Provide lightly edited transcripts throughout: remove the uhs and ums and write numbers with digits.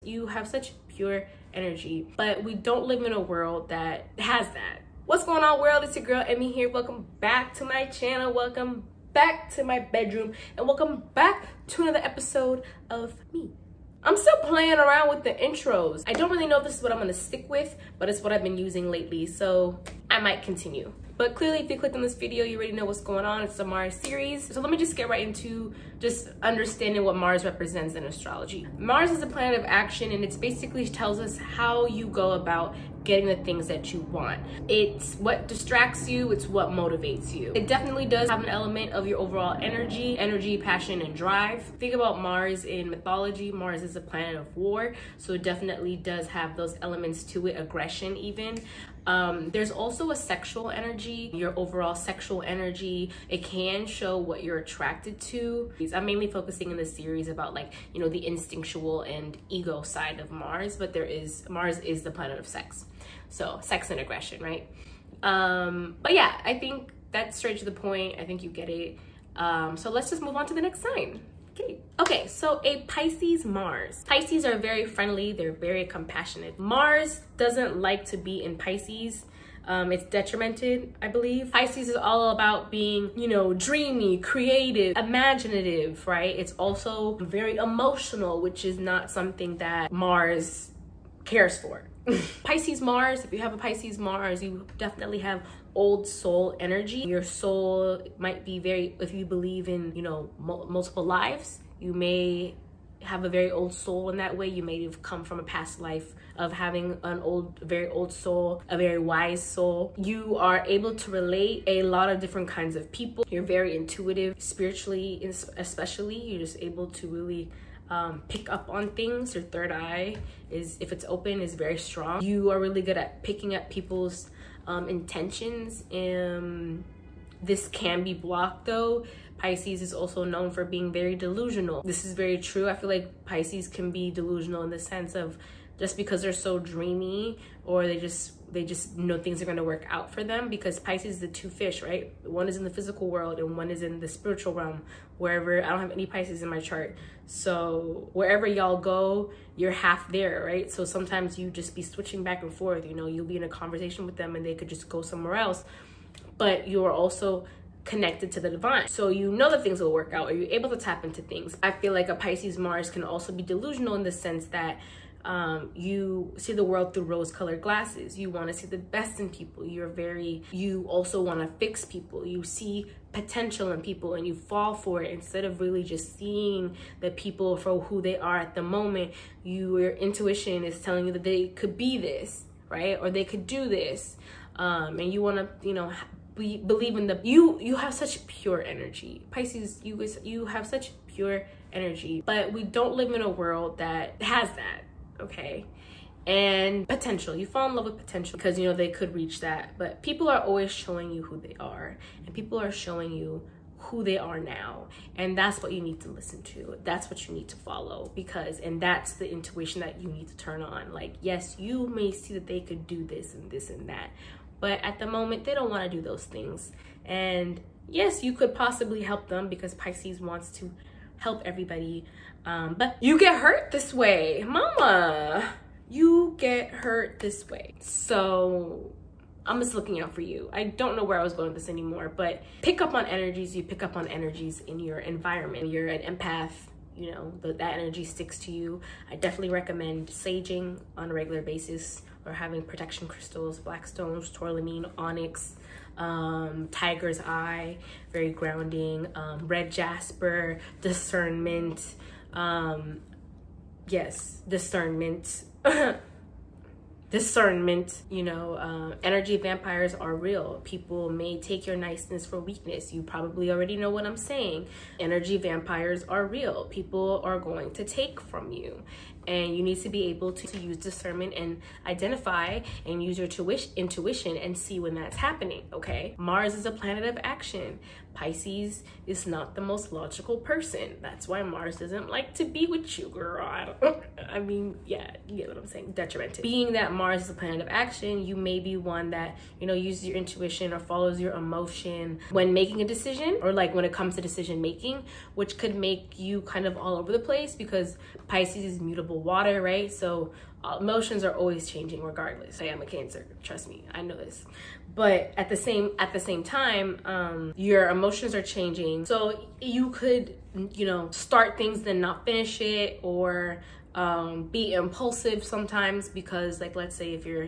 You have such pure energy, but we don't live in a world that has that. What's going on, world? It's your girl Emmy here. Welcome back to my channel. Welcome back to my bedroom, and welcome back to another episode of me. I'm still playing around with the intros. I don't really know if this is what I'm gonna stick with, but it's what I've been using lately, so I might continue. But clearly, if you clicked on this video, you already know what's going on. It's the Mars series. So let me just get right into just understanding what Mars represents in astrology. Mars is a planet of action, and it basically tells us how you go about getting the things that you want. It's what distracts you, it's what motivates you. It definitely does have an element of your overall energy, passion, and drive. Think about Mars in mythology. Mars is a planet of war, so it definitely does have those elements to it, aggression even. There's also a sexual energy, your overall sexual energy. It can show what you're attracted to. I'm mainly focusing in this series about, like, you know, the instinctual and ego side of Mars, but Mars is the planet of sex. So sex and aggression, right? But yeah, I think that's straight to the point. I think you get it. So let's just move on to the next sign. Okay, so a Pisces Mars. Pisces are very friendly, they're very compassionate. Mars doesn't like to be in Pisces. It's detrimented, I believe. Pisces is all about being, you know, dreamy, creative, imaginative, right? It's also very emotional, which is not something that Mars cares for. Pisces Mars, if you have a Pisces Mars, you definitely have old soul energy. Your soul might be very, if you believe in, you know, multiple lives, you may have a very old soul in that way. You may have come from a past life of having an very old soul, a very wise soul. You are able to relate a lot of different kinds of people. You're very intuitive, spiritually especially. You're just able to really pick up on things. Your third eye is, if it's open, is very strong. You are really good at picking up people's intentions, and this can be blocked though. Pisces is also known for being very delusional. This is very true. I feel like Pisces can be delusional in the sense of just because they're so dreamy, or they just know things are going to work out for them, because Pisces is the two fish, right? One is in the physical world and one is in the spiritual realm. Wherever, I don't have any Pisces in my chart, so wherever y'all go, you're half there, right? So sometimes you just be switching back and forth. You know, you'll be in a conversation with them and they could just go somewhere else, but you are also connected to the divine, so you know that things will work out, or you're able to tap into things. I feel like a Pisces Mars can also be delusional in the sense that you see the world through rose-colored glasses. You want to see the best in people. You also want to fix people. You see potential in people and you fall for it, instead of really just seeing the people for who they are at the moment. Your intuition is telling you that they could be this, right? Or they could do this, and you want to, you know, believe in you have such pure energy. Pisces, you have such pure energy, but we don't live in a world that has that. Okay, and potential, you fall in love with potential because, you know, they could reach that, but people are always showing you who they are, and people are showing you who they are now, and that's what you need to listen to. That's what you need to follow, and that's the intuition that you need to turn on. Like, yes, you may see that they could do this and this and that, but at the moment they don't want to do those things. And yes, you could possibly help them because Pisces wants to help everybody, but you get hurt this way, mama. You get hurt this way. So I'm just looking out for you. I don't know where I was going with this anymore, but pick up on energies. You pick up on energies in your environment. You're an empath, you know, that energy sticks to you. I definitely recommend saging on a regular basis, or having protection crystals, black stones, tourmaline, onyx, tiger's eye, very grounding, red jasper, discernment. Yes, discernment. Discernment, you know. Energy vampires are real. People may take your niceness for weakness. You probably already know what I'm saying. Energy vampires are real. People are going to take from you, and you need to be able to use discernment and identify and use your intuition and see when that's happening. Okay, Mars is a planet of action. Pisces is not the most logical person. That's why Mars doesn't like to be with you, girl. I mean, yeah, you get what I'm saying, detrimented. Being that Mars is a planet of action, you may be one that, you know, uses your intuition or follows your emotion when making a decision, or like when it comes to decision making, which could make you kind of all over the place, because Pisces is mutable water, right? So emotions are always changing regardless. I am a Cancer, trust me, I know this. But at the same time, your emotions are changing. So you could, you know, start things then not finish it, or be impulsive sometimes, because like, let's say if you're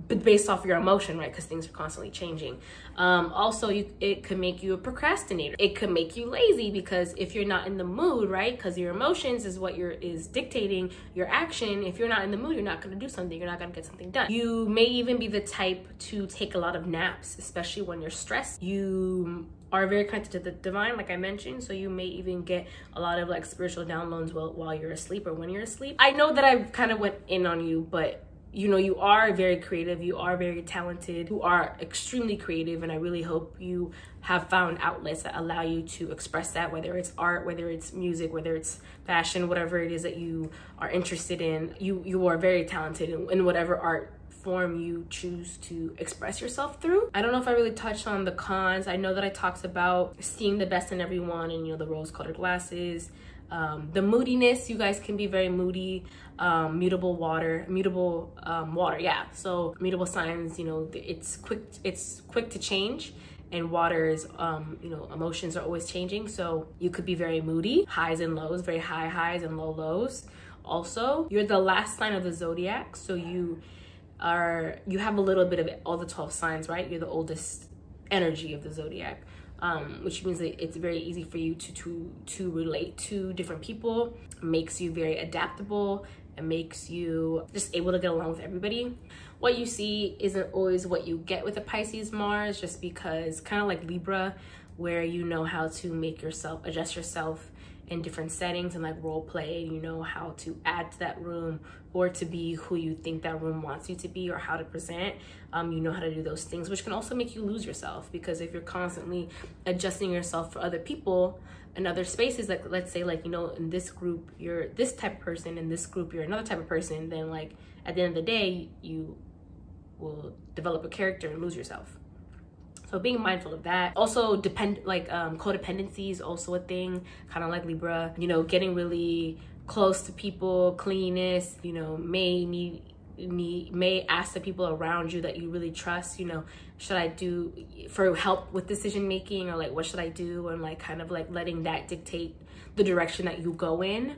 based off your emotion, right? Because things are constantly changing. Also, it could make you a procrastinator. It could make you lazy, because if you're not in the mood, right? Because your emotions is what is dictating your action. If you're not in the mood, you're not going to do something. You're not going to get something done. You may even be the type to take a lot of naps, especially when you're stressed. You are very connected to the divine, like I mentioned, so you may even get a lot of like spiritual downloads while you're asleep or when you're asleep. I know that I kind of went in on you, but you know, you are very creative, you are very talented, you are extremely creative, and I really hope you have found outlets that allow you to express that, whether it's art, whether it's music, whether it's fashion, whatever it is that you are interested in. You are very talented in whatever art form you choose to express yourself through. I don't know if I really touched on the cons. I know that I talked about seeing the best in everyone, and you know, the rose-colored glasses, the moodiness. You guys can be very moody. Mutable water, yeah. So mutable signs, you know, it's quick to change, and water is, you know, emotions are always changing. So you could be very moody, highs and lows, very high highs and low lows. Also, you're the last sign of the zodiac, so you have a little bit of all the 12 signs, right? You're the oldest energy of the zodiac. Which means that it's very easy for you to relate to different people, makes you very adaptable, and makes you just able to get along with everybody. What you see isn't always what you get with a Pisces Mars, just because kind of like Libra, where you know how to adjust yourself in different settings and like role play, and you know how to add to that room or to be who you think that room wants you to be, or how to present. You know how to do those things, which can also make you lose yourself, because if you're constantly adjusting yourself for other people and other spaces, like let's say, like, you know, in this group you're this type of person, in this group you're another type of person, then like at the end of the day you will develop a character and lose yourself. So being mindful of that. Also codependency is also a thing, kind of like Libra. You know, getting really close to people, clinginess, you know, may ask the people around you that you really trust, you know, should I do for help with decision making, or like what should I do, and like kind of like letting that dictate the direction that you go in,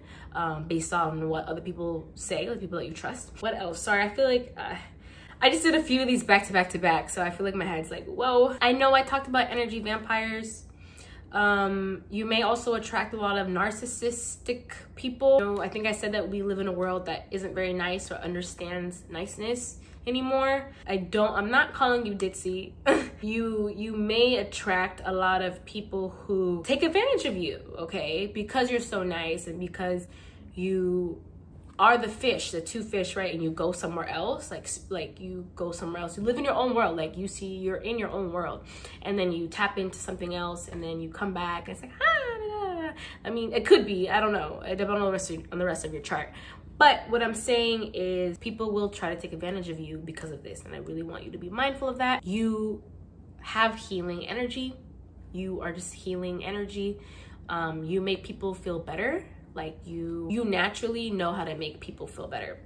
based on what other people say, like people that you trust. What else? Sorry, I feel like I just did a few of these back to back, so I feel like my head's like, whoa. I know I talked about energy vampires. You may also attract a lot of narcissistic people. You know, I think I said that we live in a world that isn't very nice or understands niceness anymore. I'm not calling you ditzy. You may attract a lot of people who take advantage of you, okay? Because you're so nice, and because you are the two fish, right? And you go somewhere else, like you go somewhere else, you live in your own world, like you're in your own world, and then you tap into something else, and then you come back and it's like, I mean, it could be, I don't know, it depends on the rest of your chart. But what I'm saying is people will try to take advantage of you because of this, and I really want you to be mindful of that. You have healing energy. You are just healing energy. You make people feel better. Like you naturally know how to make people feel better.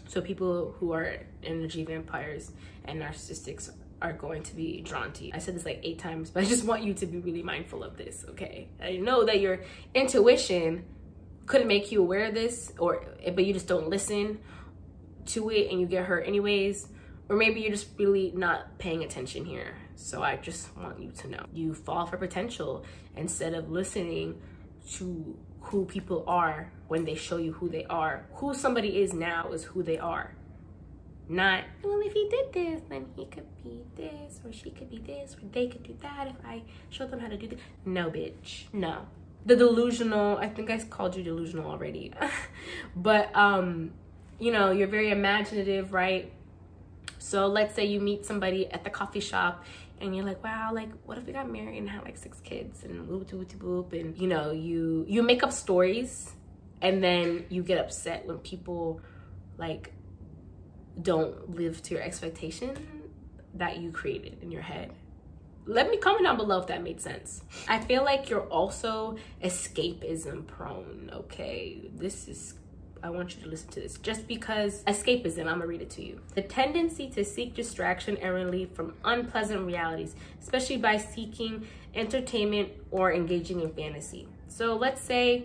So people who are energy vampires and narcissists are going to be drawn to you. I said this like 8 times, but I just want you to be really mindful of this, okay? I know that your intuition could make you aware of this, but you just don't listen to it and you get hurt anyways. Or maybe you're just really not paying attention here. So I just want you to know. You fall for potential instead of listening to who people are when they show you who they are. Who somebody is now is who they are. Not, well, if he did this, then he could be this, or she could be this, or they could do that if I showed them how to do this. No, bitch, no. The delusional, I think I called you delusional already. But, you know, you're very imaginative, right? So let's say you meet somebody at the coffee shop and you're like, wow, like, what if we got married and had like 6 kids and whoop, whoop, whoop, whoop, and you know, you make up stories, and then you get upset when people like, don't live to your expectation that you created in your head. Let me comment down below if that made sense. I feel like you're also escapism prone, okay? I want you to listen to this. Just because escapism, I'm gonna read it to you. The tendency to seek distraction and relief from unpleasant realities, especially by seeking entertainment or engaging in fantasy. So let's say,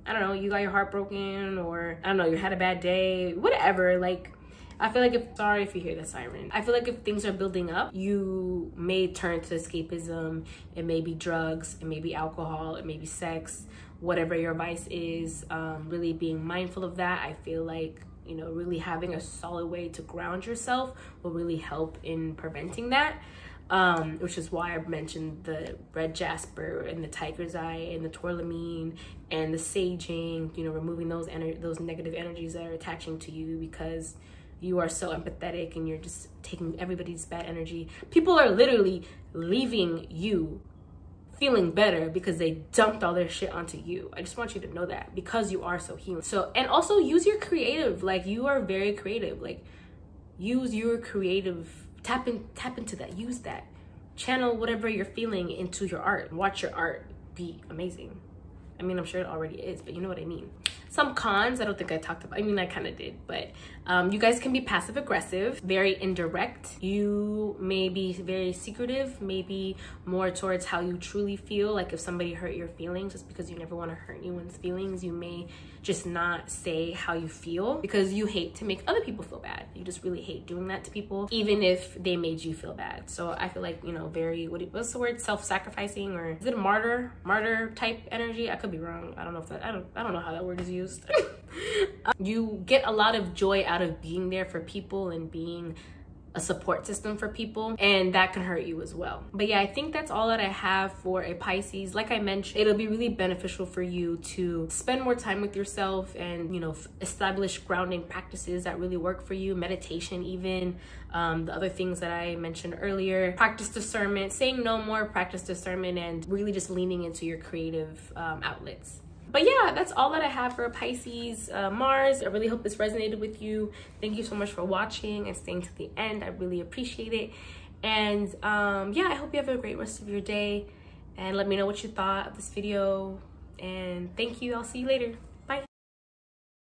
I don't know, you got your heart broken, or I don't know, you had a bad day, whatever. Like, I feel like sorry if you hear the siren. I feel like if things are building up, you may turn to escapism. It may be drugs, it may be alcohol, it may be sex, whatever your vice is. Really being mindful of that. I feel like, you know, really having a solid way to ground yourself will really help in preventing that. Which is why I mentioned the red jasper and the tiger's eye and the tourmaline and the saging, you know, removing those negative energies that are attaching to you, because you are so empathetic and you're just taking everybody's bad energy. People are literally leaving you feeling better because they dumped all their shit onto you. I just want you to know that, because you are so healing. So, and also use your creative. Like, you are very creative. Like, use your creative, tap into that, use that. Channel whatever you're feeling into your art. Watch your art be amazing. I mean, I'm sure it already is, but you know what I mean. Some cons, I don't think I talked about. I mean, I kind of did, but you guys can be passive aggressive, very indirect. You may be very secretive, maybe more towards how you truly feel. Like, if somebody hurt your feelings, just because you never want to hurt anyone's feelings, you may just not say how you feel because you hate to make other people feel bad. You just really hate doing that to people, even if they made you feel bad. So I feel like, you know, very, what's the word? Self-sacrificing, or is it a martyr type energy? I could be wrong. I don't know if that, I don't know how that word is used. You get a lot of joy out of being there for people and being a support system for people, and that can hurt you as well. But yeah, I think that's all that I have for a Pisces. Like I mentioned, it'll be really beneficial for you to spend more time with yourself and, you know, establish grounding practices that really work for you. Meditation, even the other things that I mentioned earlier. Practice discernment, saying no more, practice discernment, and really just leaning into your creative outlets. But yeah, that's all that I have for Pisces Mars. I really hope this resonated with you. Thank you so much for watching and staying to the end. I really appreciate it. And yeah, I hope you have a great rest of your day. And let me know what you thought of this video. And thank you. I'll see you later.